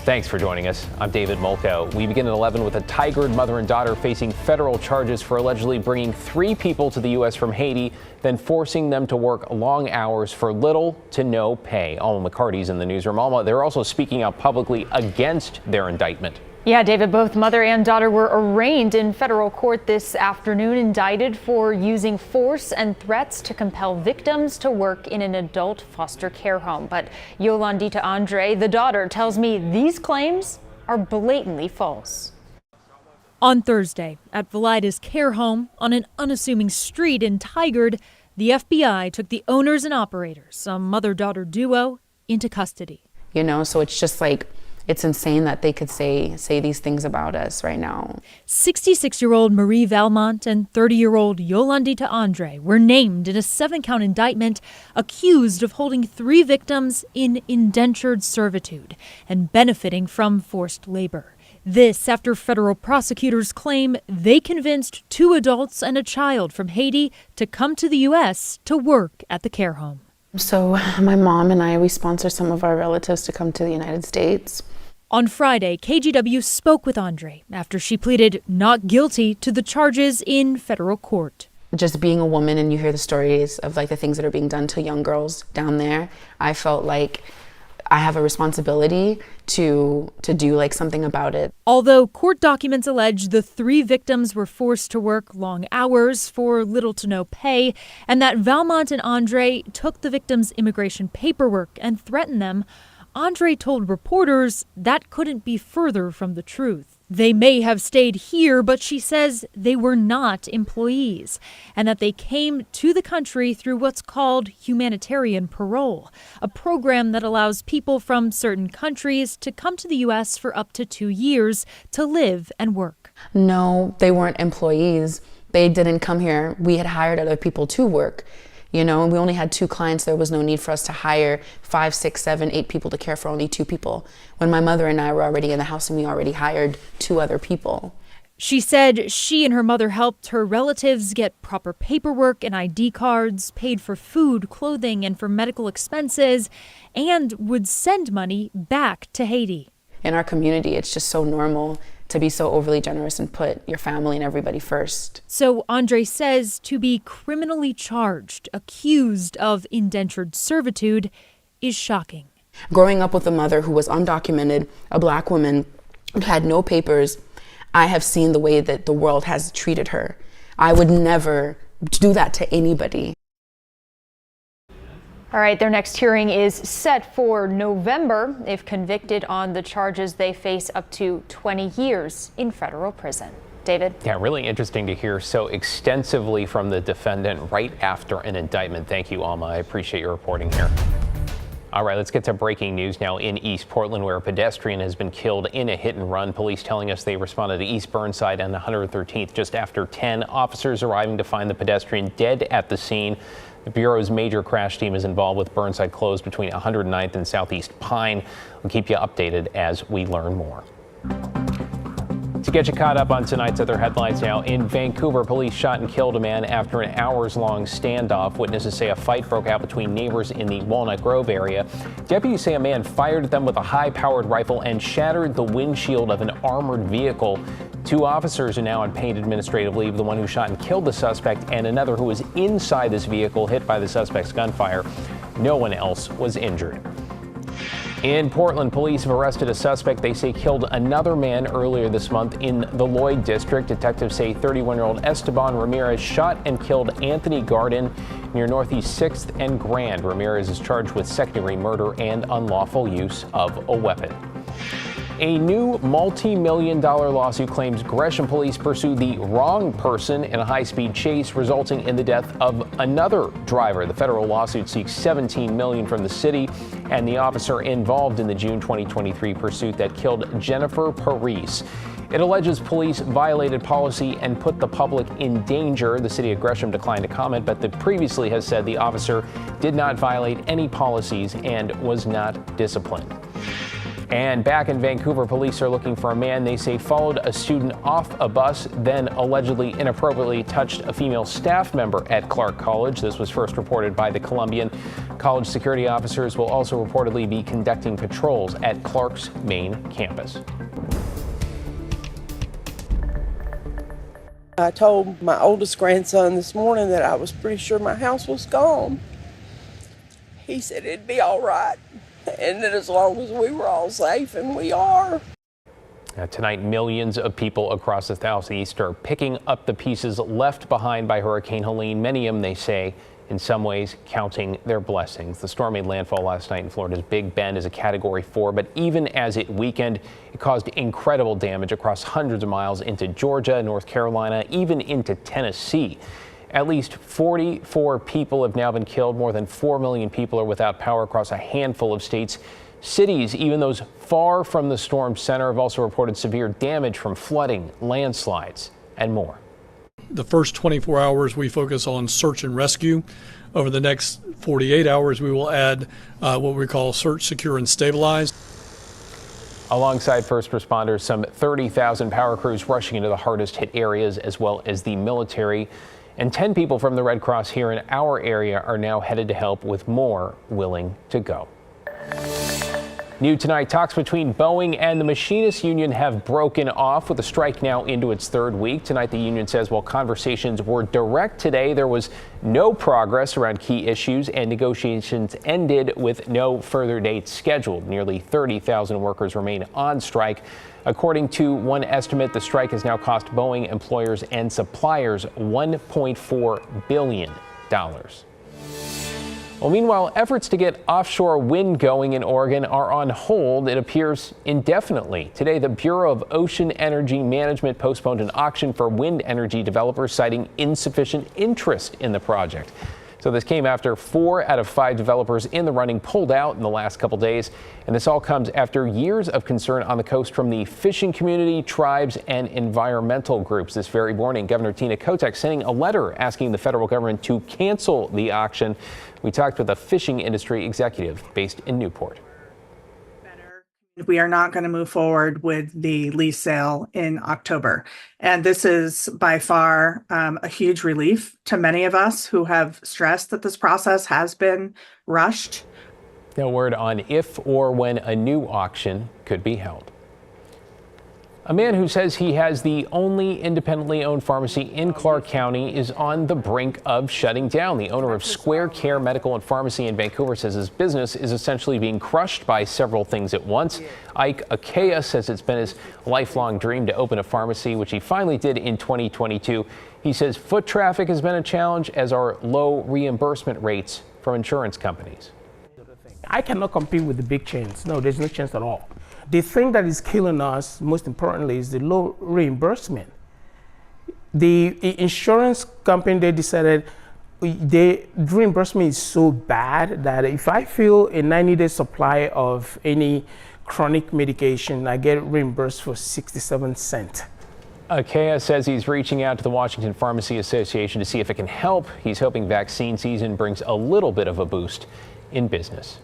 Thanks for joining us. I'm David Molko. We begin at 11 with a Tigard mother and daughter facing federal charges for allegedly bringing 3 people to the U.S. from Haiti, then forcing them to work long hours for little to no pay. Alma McCarty's in the newsroom. Alma, they're also speaking out publicly against their indictment. Yeah, David, both mother and daughter were arraigned in federal court this afternoon, indicted for using force and threats to compel victims to work in an adult foster care home. But Yolandita Andre, the daughter, tells me these claims are blatantly false. On Thursday, at Valida's care home on an unassuming street in Tigard, the FBI took the owners and operators, a mother-daughter duo, into custody. You know, so it's just like, it's insane that they could say these things about us right now. 66-year-old Marie Valmont and 30-year-old Yolandita Andre were named in a 7-count indictment, accused of holding 3 victims in indentured servitude and benefiting from forced labor. This after federal prosecutors claim they convinced 2 adults and a child from Haiti to come to the U.S. to work at the care home. So my mom and I, we sponsor some of our relatives to come to the United States. On Friday, KGW spoke with Andre after she pleaded not guilty to the charges in federal court. Just being a woman and you hear the stories of like the things that are being done to young girls down there, I felt like I have a responsibility to do like something about it. Although court documents allege the 3 victims were forced to work long hours for little to no pay, and that Valmont and Andre took the victims' immigration paperwork and threatened them, Andre told reporters that couldn't be further from the truth. They may have stayed here, but she says they were not employees and that they came to the country through what's called humanitarian parole, a program that allows people from certain countries to come to the U.S. for up to 2 years to live and work. No, they weren't employees. They didn't come here. We had hired other people to work. You know, and we only had 2 clients. There was no need for us to hire 5, 6, 7, 8 people to care for only 2 people. When my mother and I were already in the house and we already hired 2 other people. She said she and her mother helped her relatives get proper paperwork and ID cards, paid for food, clothing, and for medical expenses, and would send money back to Haiti. In our community, it's just so normal to be so overly generous and put your family and everybody first. So Andre says to be criminally charged, accused of indentured servitude, is shocking. Growing up with a mother who was undocumented, a Black woman who had no papers, I have seen the way that the world has treated her. I would never do that to anybody. All right, their next hearing is set for November. If convicted on the charges, they face up to 20 years in federal prison. David? Yeah, really interesting to hear so extensively from the defendant right after an indictment. Thank you, Alma. I appreciate your reporting here. All right, let's get to breaking news now in East Portland, where a pedestrian has been killed in a hit and run. Police telling us they responded to East Burnside and 113th just after 10. Officers arriving to find the pedestrian dead at the scene. The Bureau's major crash team is involved with Burnside closed between 109th and Southeast Pine. We'll keep you updated as we learn more. To get you caught up on tonight's other headlines now, in Vancouver, police shot and killed a man after an hours-long standoff. Witnesses say a fight broke out between neighbors in the Walnut Grove area. Deputies say a man fired at them with a high-powered rifle and shattered the windshield of an armored vehicle. 2 officers are now on paid administrative leave, the one who shot and killed the suspect and another who was inside this vehicle hit by the suspect's gunfire. No one else was injured. In Portland, police have arrested a suspect they say killed another man earlier this month in the Lloyd district. Detectives say 31-year-old Esteban Ramirez shot and killed Anthony Garden near Northeast 6th and Grand. Ramirez is charged with second-degree murder and unlawful use of a weapon. A new multi-million-dollar lawsuit claims Gresham police pursued the wrong person in a high-speed chase, resulting in the death of another driver. The federal lawsuit seeks $17 million from the city and the officer involved in the June 2023 pursuit that killed Jennifer Parise. It alleges police violated policy and put the public in danger. The city of Gresham declined to comment, but previously has said the officer did not violate any policies and was not disciplined. And back in Vancouver, police are looking for a man they say followed a student off a bus, then allegedly inappropriately touched a female staff member at Clark College. This was first reported by the Columbian. College security officers will also reportedly be conducting patrols at Clark's main campus. I told my oldest grandson this morning that I was pretty sure my house was gone. He said it'd be all right, and that as long as we were all safe, and we are. Tonight, millions of people across the Southeast are picking up the pieces left behind by Hurricane Helene. Many of them, they say, in some ways, counting their blessings. The storm made landfall last night in Florida's Big Bend as a Category 4, but even as it weakened, it caused incredible damage across hundreds of miles into Georgia, North Carolina, even into Tennessee. At least 44 people have now been killed. More than 4 million people are without power across a handful of states. Cities, even those far from the storm center, have also reported severe damage from flooding, landslides, and more. The first 24 hours we focus on search and rescue. Over the next 48 hours, we will add what we call search, secure, and stabilize. Alongside first responders, some 30,000 power crews rushing into the hardest hit areas, as well as the military. And 10 people from the Red Cross here in our area are now headed to help, with more willing to go. New tonight, talks between Boeing and the Machinists Union have broken off, with a strike now into its third week. Tonight, the union says while conversations were direct today, there was no progress around key issues, and negotiations ended with no further dates scheduled. Nearly 30,000 workers remain on strike. According to one estimate, the strike has now cost Boeing employers and suppliers $1.4 billion. Well, meanwhile, efforts to get offshore wind going in Oregon are on hold, it appears, indefinitely. Today, the Bureau of Ocean Energy Management postponed an auction for wind energy developers, citing insufficient interest in the project. So this came after 4 out of 5 developers in the running pulled out in the last couple days. And this all comes after years of concern on the coast from the fishing community, tribes, and environmental groups. This very morning, Governor Tina Kotek sending a letter asking the federal government to cancel the auction. We talked with a fishing industry executive based in Newport. We are not going to move forward with the lease sale in October. And this is by far a huge relief to many of us who have stressed that this process has been rushed. No word on if or when a new auction could be held. A man who says he has the only independently owned pharmacy in Clark County is on the brink of shutting down. The owner of Square Care Medical and Pharmacy in Vancouver says his business is essentially being crushed by several things at once. Ike Akea says it's been his lifelong dream to open a pharmacy, which he finally did in 2022. He says foot traffic has been a challenge, as are low reimbursement rates from insurance companies. I cannot compete with the big chains. No, there's no chance at all. The thing that is killing us, most importantly, is the low reimbursement. The insurance company, they decided the reimbursement is so bad that if I fill a 90-day supply of any chronic medication, I get reimbursed for 67 cents. Akea says he's reaching out to the Washington Pharmacy Association to see if it can help. He's hoping vaccine season brings a little bit of a boost in business.